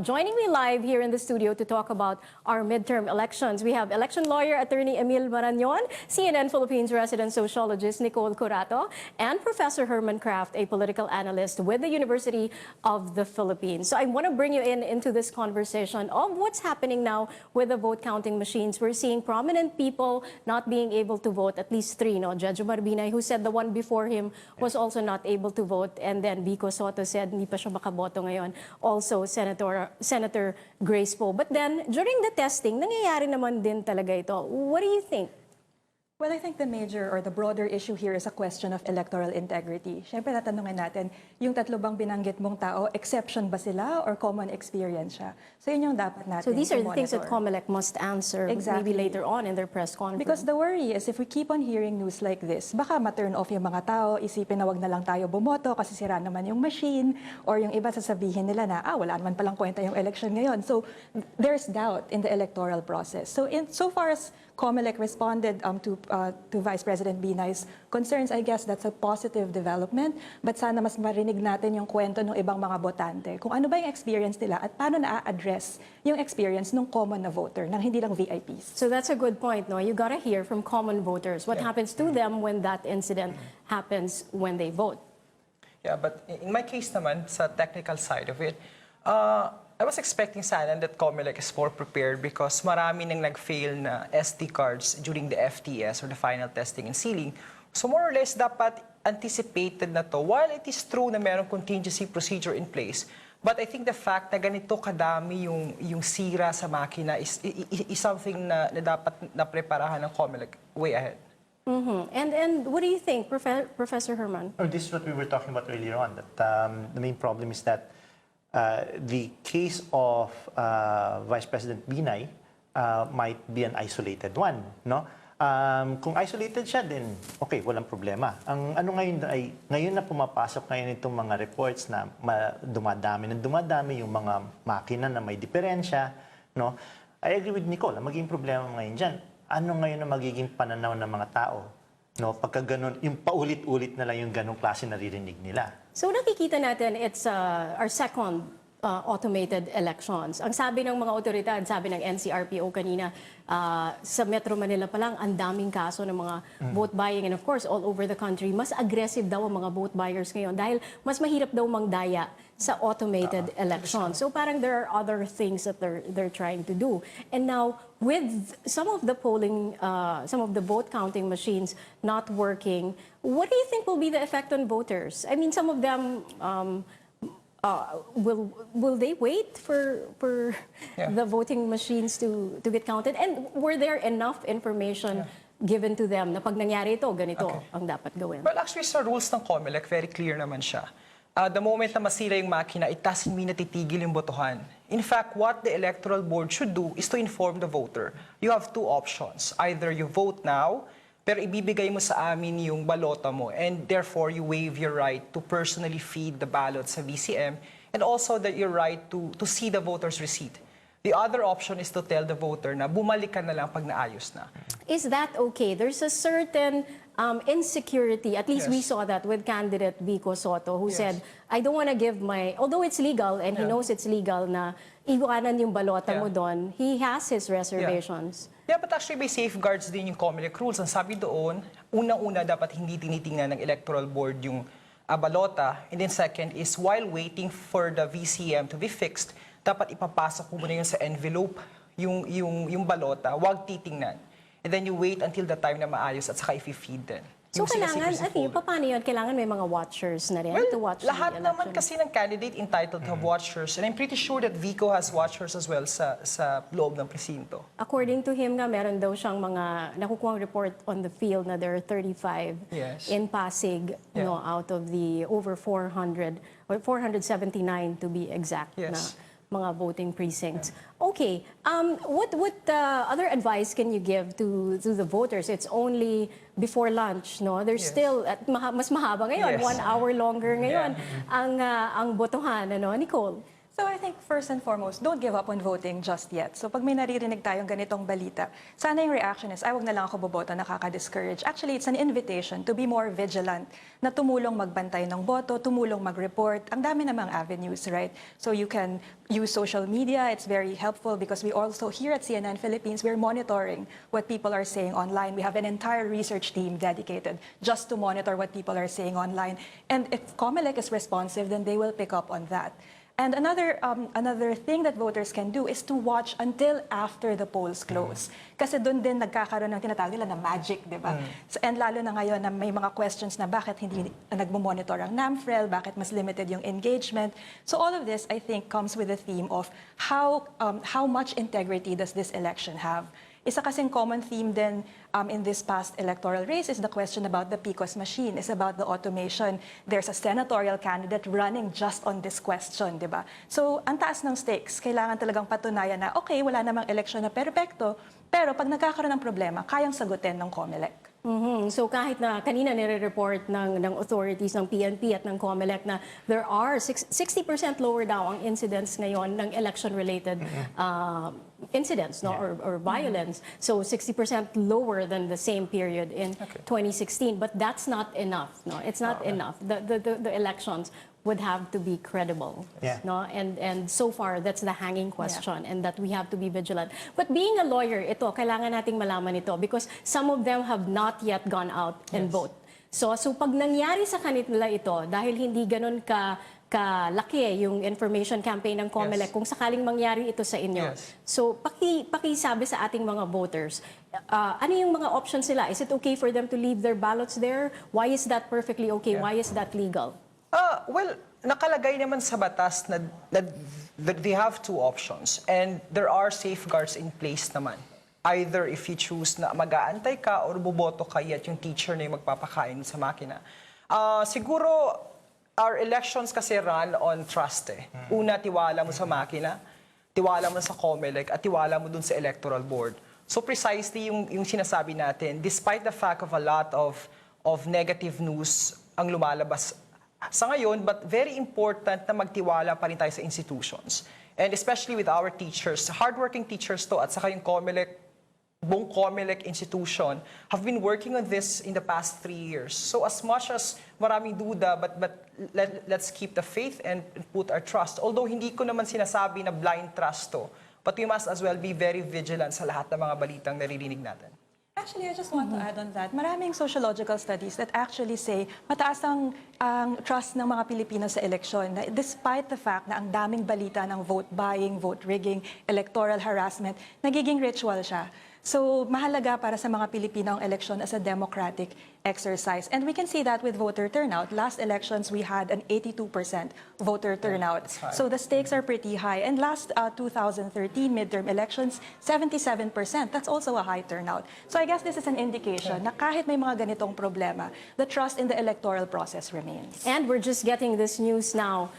Joining me live here in the studio to talk about our midterm elections, we have election lawyer Attorney Emil Maranon, CNN Philippines resident sociologist Nicole Curato, and Professor Herman Kraft, a political analyst with the University of the Philippines. So I want to bring you into this conversation of what's happening now with the vote counting machines. We're seeing prominent people not being able to vote, at least three, no? Judge Marbinay, who said the one before him was also not able to vote, and then Vico Soto said hindi pa siya makaboto ngayon. Also, Senator Grace Poe. But then, during the testing, nangyayari naman din talaga ito. What do you think? Well, I think the major or the broader issue here is a question of electoral integrity. Siyempre, tatanungin natin, yung tatlo bang binanggit mong tao, exception ba sila or common experience siya? So yun yung dapat natin So these are the things that monitor. COMELEC must answer Exactly. maybe later on in their press conference. Because the worry is if we keep on hearing news like this, baka ma-turn off yung mga tao, isipin na wag na lang tayo bumoto kasi sira naman yung machine, or yung iba sasabihin nila na, wala naman palang kwenta yung election ngayon. So there's doubt in the electoral process. So so far as COMELEC responded to Vice President Binay's concerns, I guess that's a positive development. But sana mas marinig natin yung kwento ng ibang mga botante. Kung ano ba yung experience nila at paano na-address yung experience ng common na voter, ng hindi lang VIPs. So that's a good point, no? You gotta hear from common voters what happens to them when that incident happens when they vote. Yeah, but in my case naman, sa technical side of it, I was expecting sana that COMELEC is more prepared because marami nang nag-fail na SD cards during the FTS or the final testing and sealing. So more or less, dapat anticipated na to. While it is true na mayroong contingency procedure in place, but I think the fact na ganito kadami yung sira sa makina is something na dapat napreparahan ng COMELEC way ahead. And what do you think, Professor Herman? This is what we were talking about earlier on, that the main problem is that the case of Vice President Binay might be an isolated one, no? Kung isolated siya, then okay, walang problema. Ang ano ngayon na pumapasok ngayon itong mga reports na dumadami yung mga makina na may diferensya, no? I agree with Nicole, magiging problema ngayon dyan. Ano ngayon na magiging pananaw ng mga tao? No, pagka ganun, yung paulit-ulit na lang yung ganung klase naririnig nila. So nakikita natin it's our second automated elections. Ang sabi ng mga otoridad, sabi ng NCRPO kanina, sa Metro Manila pa lang, ang daming kaso ng mga vote buying. And of course, all over the country, mas aggressive daw ang mga vote buyers ngayon dahil mas mahirap daw mangdaya sa automated elections. So parang there are other things that they're trying to do. And now, with some of the polling, some of the vote counting machines not working, what do you think will be the effect on voters? I mean, some of them, will they wait for the voting machines to get counted? And were there enough information given to them na pag nangyari ito, ganito ang dapat gawin? Well, actually, sa rules ng COMELEC, very clear naman siya. The moment na masira yung makina, it doesn't mean na titigil yung botohan. In fact, what the Electoral Board should do is to inform the voter. You have two options. Either you vote now, pero ibibigay mo sa amin yung balota mo, and therefore you waive your right to personally feed the ballot sa VCM, and also that your right to see the voter's receipt. The other option is to tell the voter na bumalik ka na lang pag naayos na. Is that okay? There's a certain insecurity, at least we saw that with candidate Vico Soto, who said, I don't want to give although it's legal, and he knows it's legal na iwanan yung balota mo doon, he has his reservations. Yeah, but actually may safeguards din yung COMELEC rules. Ang sabi doon, unang-una dapat hindi tinitingnan ng Electoral Board yung balota. And then second is, while waiting for the VCM to be fixed, dapat ipapasok mo muna yun sa envelope, yung balota, wag titingnan. And then you wait until the time na maayos at saka i-feed din. So kailangan, paano yun? Kailangan may mga watchers na rin to watch the election? Lahat naman kasi ng candidate entitled to have watchers. And I'm pretty sure that Vico has watchers as well sa loob ng presinto. According to him nga, meron daw siyang mga nakukuhang report on the field na there are 35 in Pasig, no, out of the over 400, or 479 to be exact na mga voting precincts. Okay, what other advice can you give to the voters? It's only before lunch, no? There's still, mas mahaba ngayon, 1 hour longer ngayon ang botohan, ano, Nicole? So I think first and foremost, don't give up on voting just yet. So pag may naririnig tayong ganitong balita, sana yung reaction is, ay, wag na lang ako boboto, nakaka-discourage. Actually, it's an invitation to be more vigilant, na tumulong magbantay ng boto, tumulong mag-report. Ang dami namang avenues, right? So you can use social media. It's very helpful because we also, here at CNN Philippines, we're monitoring what people are saying online. We have an entire research team dedicated just to monitor what people are saying online. And if COMELEC is responsive, then they will pick up on that. And another thing that voters can do is to watch until after the polls close. Kasi doon din nagkakaroon ng tinatawag nila na magic, di ba? And lalo na ngayon na may mga questions na bakit hindi nagmo-monitor ang NAMFREL, bakit mas limited yung engagement. So all of this, I think, comes with the theme of how much integrity does this election have? Isa kasing common theme din in this past electoral race is the question about the PCOS machine. It's about the automation. There's a senatorial candidate running just on this question, di ba? So, ang taas ng stakes. Kailangan talagang patunayan na, okay, wala namang eleksyon na perpekto, pero pag nagkakaroon ng problema, kayang sagutin ng COMELEC. So kahit na kanina nire-report ng authorities ng PNP at ng COMELEC na there are 60% lower daw ang incidents ngayon ng election-related incidents, no, or violence. So 60% lower than the same period in 2016. But that's not enough. No, it's not enough. The elections would have to be credible. No? And so far, that's the hanging question, and that we have to be vigilant. But being a lawyer, ito, kailangan nating malaman ito because some of them have not yet gone out and vote. So pag nangyari sa kanila ito, dahil hindi ganun kalaki yung information campaign ng COMELEC, kung sakaling mangyari ito sa inyo. So pakisabi sa ating mga voters, ano yung mga options nila? Is it okay for them to leave their ballots there? Why is that perfectly okay? Why is that legal? Well, nakalagay naman sa batas na they have two options and there are safeguards in place naman. Either if you choose na mag-aantay ka or boboto ka at yung teacher na yung magpapakain sa makina. Siguro, our elections kasi run on trust eh. Una, tiwala mo sa makina, tiwala mo sa COMELEC at tiwala mo dun sa electoral board. So precisely yung sinasabi natin, despite the fact of a lot of negative news ang lumalabas sa ngayon, but very important na magtiwala pa rin tayo sa institutions. And especially with our teachers, hardworking teachers to at saka yung COMELEC, buong COMELEC institution have been working on this in the past 3 years. So as much as maraming duda, but let's keep the faith and put our trust. Although hindi ko naman sinasabi na blind trust to, but we must as well be very vigilant sa lahat ng mga balitang naririnig natin. Actually, I just want to add on that. Maraming sociological studies that actually say mataas ang trust ng mga Pilipino sa eleksyon. Na despite the fact na ang daming balita ng vote buying, vote rigging, electoral harassment, nagiging ritual siya. So, mahalaga para sa mga Pilipino ang eleksyon as a democratic exercise. And we can see that with voter turnout. Last elections, we had an 82% voter turnout. So, the stakes are pretty high. And last 2013 midterm elections, 77%. That's also a high turnout. So, I guess this is an indication na kahit may mga ganitong problema, the trust in the electoral process remains. And we're just getting this news now.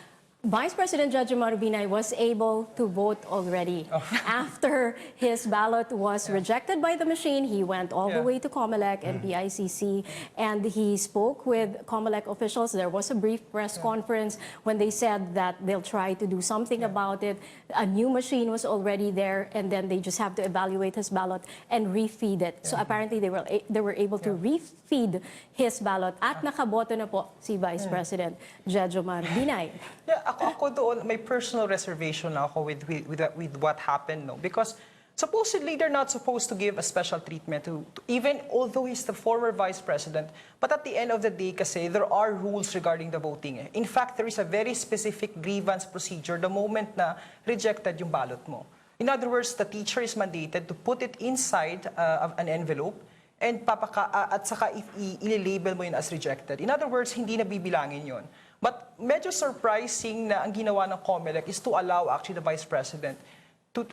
Vice President Jejomar Binay was able to vote already. After his ballot was rejected by the machine, he went all the way to COMELEC and PICC, and he spoke with COMELEC officials. There was a brief press conference when they said that they'll try to do something about it. A new machine was already there, and then they just have to evaluate his ballot and refeed it. So apparently they were able to refeed his ballot at nakaboto na po si Vice President Jejomar Binay. Ako doon, may personal reservation na ako with what happened, no? Because supposedly they're not supposed to give a special treatment to even although he's the former vice president, but at the end of the day kasi there are rules regarding the voting. Eh. In fact, there is a very specific grievance procedure the moment na rejected yung ballot mo. In other words, the teacher is mandated to put it inside an envelope and at saka i-label mo yun as rejected. In other words, hindi na bibilangin yun. But medyo surprising na ang ginawa ng COMELEC is to allow actually the Vice President to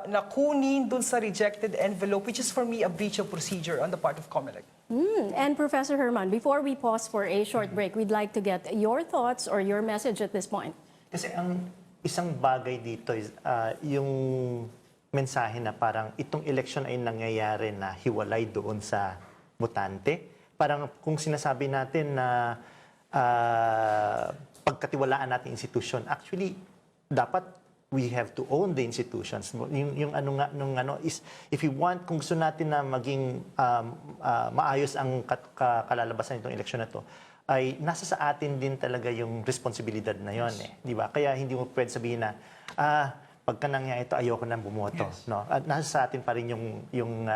na kunin dun sa rejected envelope, which is for me a breach of procedure on the part of COMELEC. And Professor Herman, before we pause for a short break, we'd like to get your thoughts or your message at this point. Kasi ang isang bagay dito is yung mensahe na parang itong election ay nangyayari na hiwalay doon sa botante. Parang kung sinasabi natin na pagkatiwalaan natin institusyon, actually, dapat we have to own the institutions. Yung ano nga, nung ano, is, if we want, kung gusto natin na maging maayos ang kalalabasan itong eleksyon na to, ay nasa sa atin din talaga yung responsibilidad na yon di ba? Kaya hindi mo pwede sabihin na, pagka nangyari ito, ayoko nang bumoto. No? At nasa sa atin pa rin yung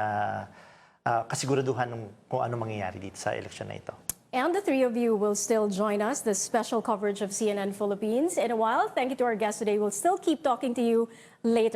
kasiguraduhan ng kung ano mangyayari dito sa eleksyon na ito. And the three of you will still join us, the special coverage of CNN Philippines in a while. Thank you to our guests today. We'll still keep talking to you later.